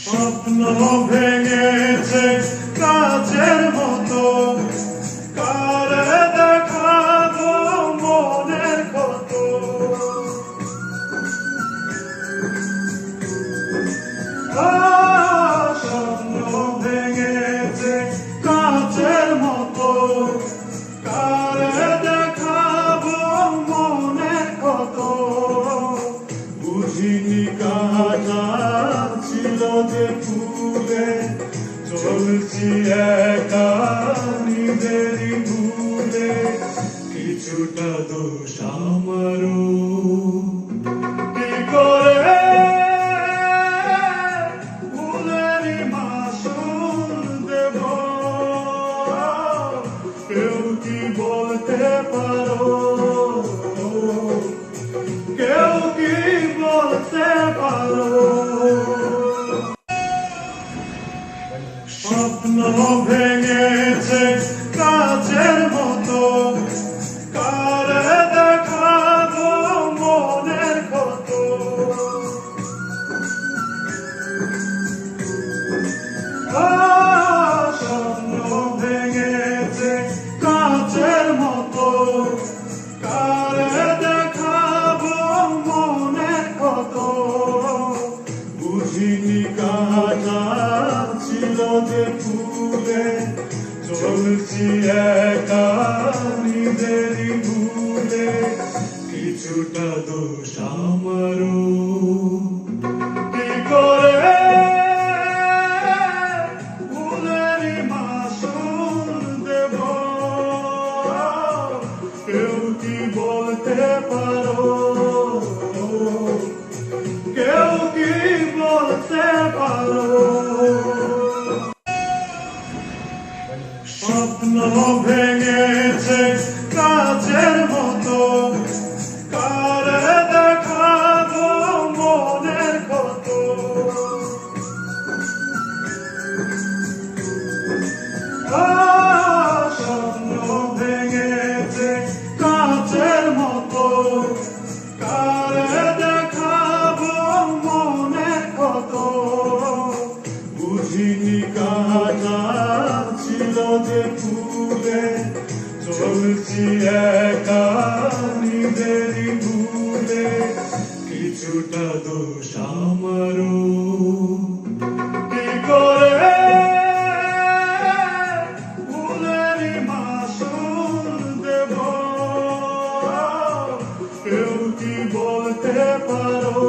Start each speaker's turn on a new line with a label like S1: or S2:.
S1: স্বপ্ন ভেঙেছে কাচের মতো, কারে দেখাবো মনের কত। স্বপ্ন ভেঙেছে কাচের মতো, কারে দেখাবো মনের কত। বুঝিনি কাটা ছিল যে ফুলে, চলছি একা নিজেরই ভুলে। কিছুটা দোষ আমারও, কি করে ভুলেরই মাসুল দেব। কেউ কি বলতে পারো, কেউ কি বলতে পারো। স্বপ্ন ভেঙেছে কাচের মতো, কারে দেখাবো মনের কত। স্বপ্ন ভেঙেছে কাচের মতো, কারে দেখাবো মনের কত। বুঝিনি কাটা ছিল যে ফুলে, চলছি একা নিজেরই ভুলে। কিছুটা দোষ আমারও, কি করে ভুলেরই মাসুল দেব। কেউ কি বলতে পারো, কেউ কি বলতে পারো। স্বপ্ন ভেঙেছে কাচের মতো, কারে দেখাবো মনের কত। স্বপ্ন ভেঙেছে কাচের মতো, কারে দেখাবো মনের কত। বুঝিনি কাটা ছিল যে ফুলে, চলছি একা নিজেরই ভুলে। কিছুটা দোষ আমারও, কি করে ভুলেরই মাসুল দেব। কেউ কি বলতে পারো,